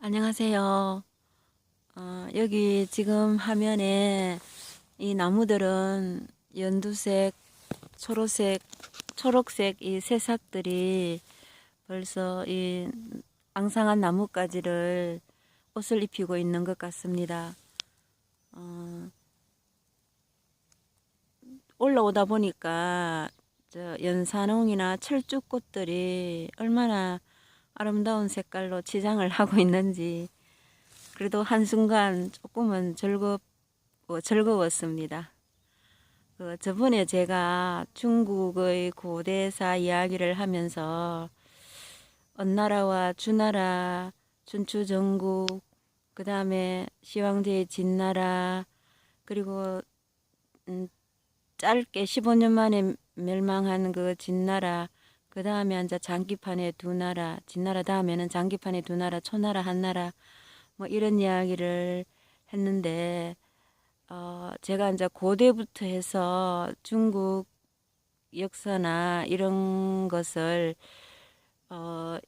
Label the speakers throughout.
Speaker 1: 안녕하세요. 여기 지금 화면에 이 나무들은 연두색, 초록색, 초록색 이 새싹들이 벌써 이 앙상한 나뭇가지를 옷을 입히고 있는 것 같습니다. 올라오다 보니까 저 연산홍이나 철쭉꽃들이 얼마나 아름다운 색깔로 치장을 하고 있는지 그래도 한순간 조금은 즐거웠습니다. 저번에 제가 중국의 고대사 이야기를 하면서 언나라와 주나라, 춘추전국, 그 다음에 시황제의 진나라, 그리고 음, 짧게 15년 만에 멸망한 그 진나라, 그 다음에 이제 장기판의 두 나라, 진나라 다음에는 장기판의 두 나라, 초나라, 한나라, 뭐 이런 이야기를 했는데, 제가 이제 고대부터 해서 중국 역사나 이런 것을,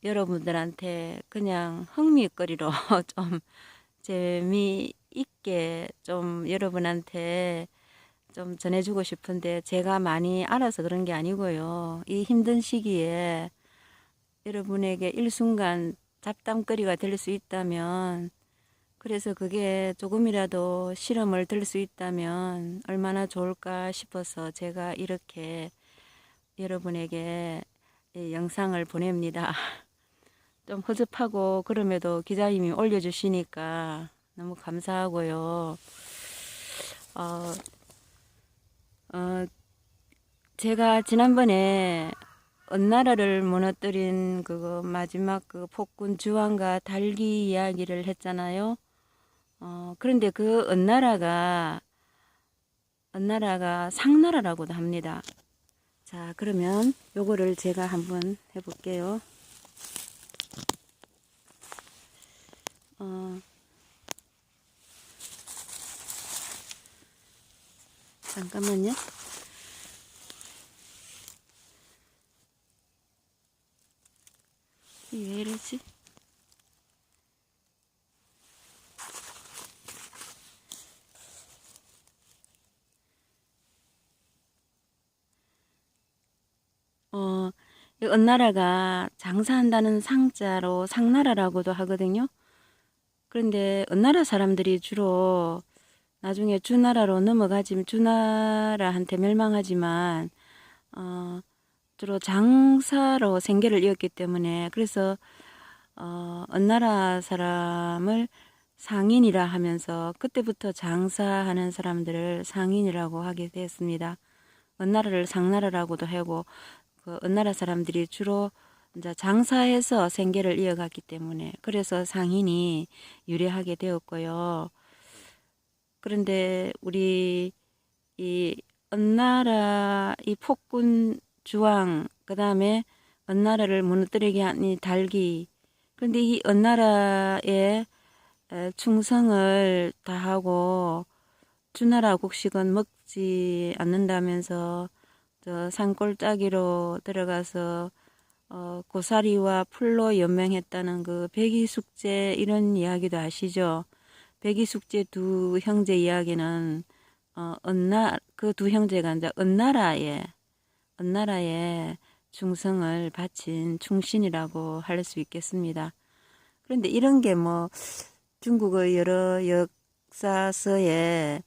Speaker 1: 여러분들한테 그냥 흥미거리로 좀 재미있게 좀 여러분한테 좀 전해주고 싶은데 제가 많이 알아서 그런 게 아니고요. 이 힘든 시기에 여러분에게 일순간 잡담거리가 될 수 있다면 그래서 그게 조금이라도 실험을 들 수 있다면 얼마나 좋을까 싶어서 제가 이렇게 여러분에게 이 영상을 보냅니다. 좀 허접하고 그럼에도 기자님이 올려주시니까 너무 감사하고요. 어, 어, 제가 지난번에 언나라를 무너뜨린 그거 마지막 그 폭군 주왕과 달기 이야기를 했잖아요. 그런데 그 언나라가 상나라라고도 합니다. 자, 그러면 요거를 제가 한번 해볼게요. 어, 잠깐만요. 이게 왜 이러지? 이 언나라가 장사한다는 상자로 상나라라고도 하거든요. 그런데 언나라 사람들이 주로 나중에 주나라로 넘어가지만 주나라한테 멸망하지만 어, 주로 장사로 생계를 이었기 때문에 그래서 언나라 사람을 상인이라 하면서 그때부터 장사하는 사람들을 상인이라고 하게 되었습니다. 언나라를 상나라라고도 하고 그 언나라 사람들이 주로 이제 장사해서 생계를 이어갔기 때문에 그래서 상인이 유래하게 되었고요. 그런데 우리 이 언나라 이 폭군 주왕 그 다음에 언나라를 무너뜨리게 한 이 달기 그런데 이 언나라에 충성을 다하고 주나라 곡식은 먹지 않는다면서 저 산골짜기로 들어가서 고사리와 풀로 연명했다는 그 백이숙제 이런 이야기도 아시죠? 백이숙제 두 형제 이야기는 그 두 형제가 이제 언나라에 충성을 바친 충신이라고 할 수 있겠습니다. 그런데 이런 게 뭐 중국의 여러 역사서에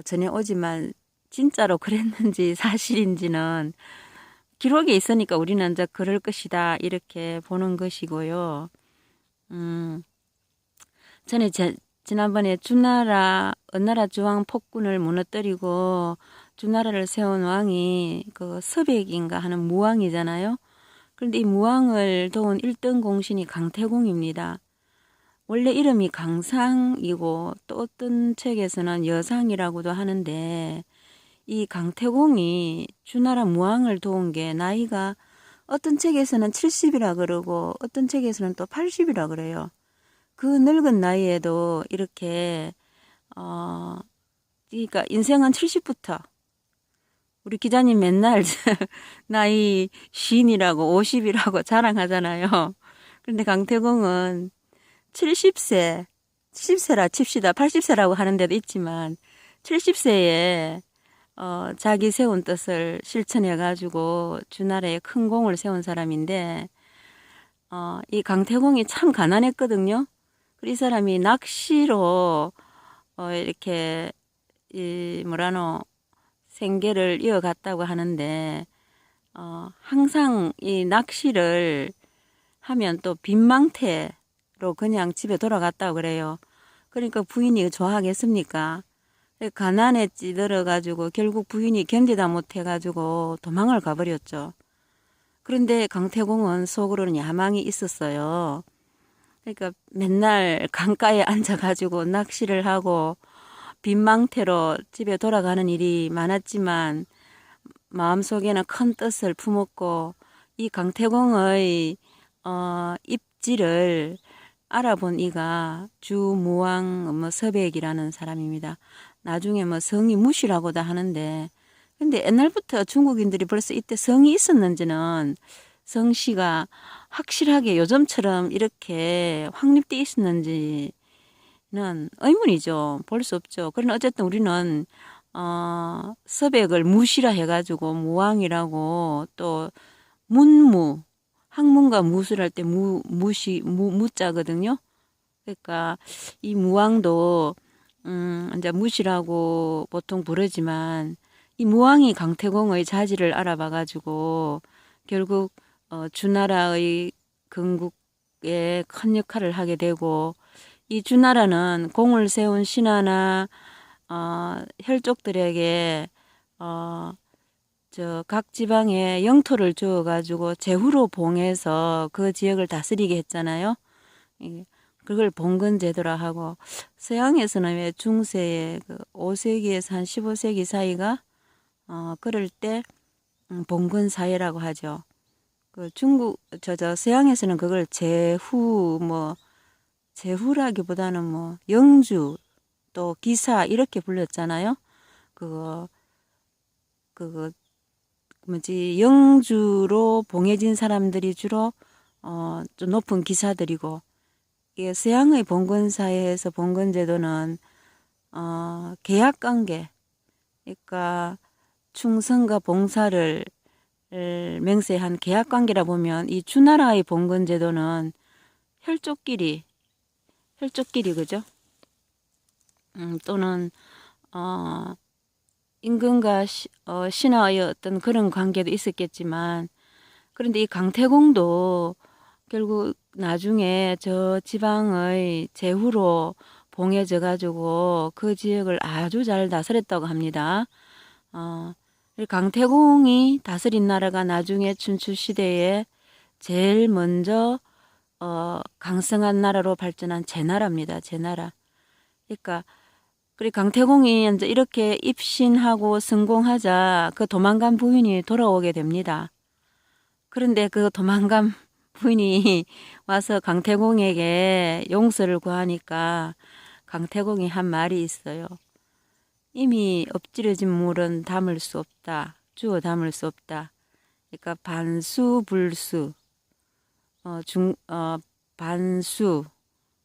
Speaker 1: 전해 오지만 진짜로 그랬는지 사실인지는 기록에 있으니까 우리는 이제 그럴 것이다 이렇게 보는 것이고요. 음, 전에 지난번에 언나라 주왕 폭군을 무너뜨리고 주나라를 세운 왕이 그 서백인가 하는 무왕이잖아요. 그런데 이 무왕을 도운 1등 공신이 강태공입니다. 원래 이름이 강상이고 또 어떤 책에서는 여상이라고도 하는데 이 강태공이 주나라 무왕을 도운 게 나이가 어떤 책에서는 70이라 그러고 어떤 책에서는 또 80이라 그래요. 그 늙은 나이에도 이렇게 그러니까 인생은 70부터 우리 기자님 맨날 나이 50이라고 50이라고 자랑하잖아요. 그런데 강태공은 70세, 70세라 칩시다. 80세라고 하는 데도 있지만 70세에 자기 세운 뜻을 실천해가지고 주나라에 큰 공을 세운 사람인데 이 강태공이 참 가난했거든요. 이 사람이 낚시로 이렇게 생계를 이어갔다고 하는데 항상 이 낚시를 하면 또 빈망태로 그냥 집에 돌아갔다고 그래요. 그러니까 부인이 좋아하겠습니까? 가난에 찌들어가지고 결국 부인이 견디다 못해가지고 도망을 가버렸죠. 그런데 강태공은 속으로는 야망이 있었어요. 그러니까 맨날 강가에 앉아가지고 낚시를 하고 빈망태로 집에 돌아가는 일이 많았지만 마음속에는 큰 뜻을 품었고 이 강태공의 입지를 알아본 이가 주무왕 서백이라는 사람입니다. 나중에 성이 무시라고도 하는데 근데 옛날부터 중국인들이 벌써 이때 성이 있었는지는 성씨가 확실하게 요즘처럼 이렇게 확립되어 있었는지는 의문이죠. 볼 수 없죠. 그러나 어쨌든 우리는 서백을 무시라 해가지고 무왕이라고 또 문무 학문과 무술 할 때 무자거든요. 그러니까 이 무왕도 이제 무시라고 보통 부르지만 이 무왕이 강태공의 자질을 알아봐가지고 결국 주나라의 건국에 큰 역할을 하게 되고 이 주나라는 공을 세운 신하나 혈족들에게 각 지방에 영토를 주어가지고 제후로 봉해서 그 지역을 다스리게 했잖아요. 그걸 봉건제도라 하고 서양에서는 왜 중세의 5세기에서 한 15세기 사이가 그럴 때 봉건사회라고 하죠. 그 중국 서양에서는 그걸 제후라기보다는 영주 또 기사 이렇게 불렸잖아요. 그거 영주로 봉해진 사람들이 주로 좀 높은 기사들이고 이게 서양의 봉건사회에서 봉건제도는 계약관계 그러니까 충성과 봉사를 맹세한 계약관계라 보면 이 주나라의 봉건제도는 혈족끼리 그죠? 또는 임금과 신하의 어떤 그런 관계도 있었겠지만 그런데 이 강태공도 결국 나중에 저 지방의 제후로 봉해져 가지고 그 지역을 아주 잘 다스렸다고 합니다. 강태공이 다스린 나라가 나중에 춘추시대에 제일 먼저 강성한 나라로 발전한 제나라입니다. 제나라. 그러니까 강태공이 이제 이렇게 입신하고 성공하자 그 도망간 부인이 돌아오게 됩니다. 그런데 그 도망간 부인이 와서 강태공에게 용서를 구하니까 강태공이 한 말이 있어요. 이미 엎질러진 물은 담을 수 없다. 주워 담을 수 없다. 그러니까 반수불수. 반수.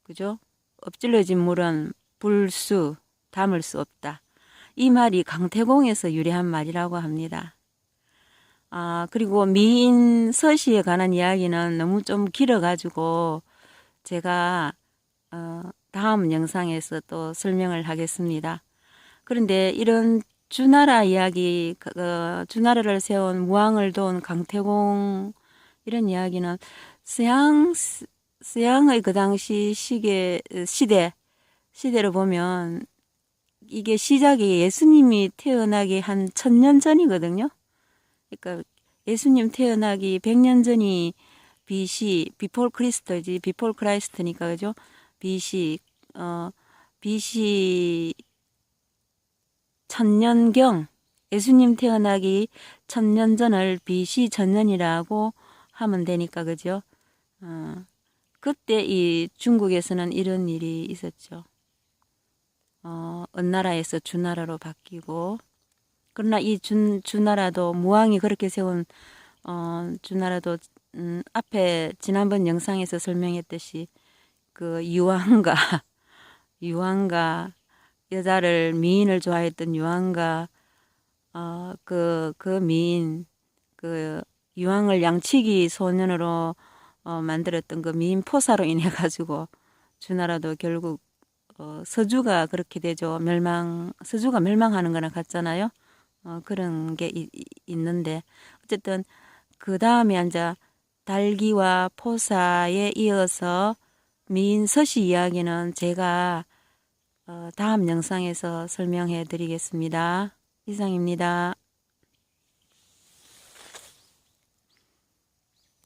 Speaker 1: 그죠? 엎질러진 물은 불수. 담을 수 없다. 이 말이 강태공에서 유래한 말이라고 합니다. 그리고 미인 서시에 관한 이야기는 너무 좀 길어가지고 제가 다음 영상에서 또 설명을 하겠습니다. 그런데 이런 주나라 이야기, 주나라를 세운 무왕을 도운 강태공 이런 이야기는 서양의 그 당시 시대로 보면 이게 시작이 예수님이 태어나기 한 1000년 전이거든요. 그러니까 예수님 태어나기 100년 전이 BC, 비폴 크리스트지, 비폴 크라이스트니까 그죠? BC 1000년경 예수님 태어나기 1000년 전을 BC 1000년이라고 하면 되니까 그죠? 그때 이 중국에서는 이런 일이 있었죠. 은나라에서 주나라로 바뀌고 그러나 이 주나라도 무왕이 그렇게 세운 주나라도 앞에 지난번 영상에서 설명했듯이 그 유황가, 유황가, 여자를, 미인을 좋아했던 유황가, 그 미인, 그 유황을 양치기 소년으로 만들었던 그 미인 포사로 인해 가지고 주나라도 결국 서주가 그렇게 되죠. 서주가 멸망하는 거나 같잖아요. 그런 게 있는데 어쨌든 그 다음에 이제 달기와 포사에 이어서 미인 서씨 이야기는 제가 다음 영상에서 설명해 드리겠습니다. 이상입니다.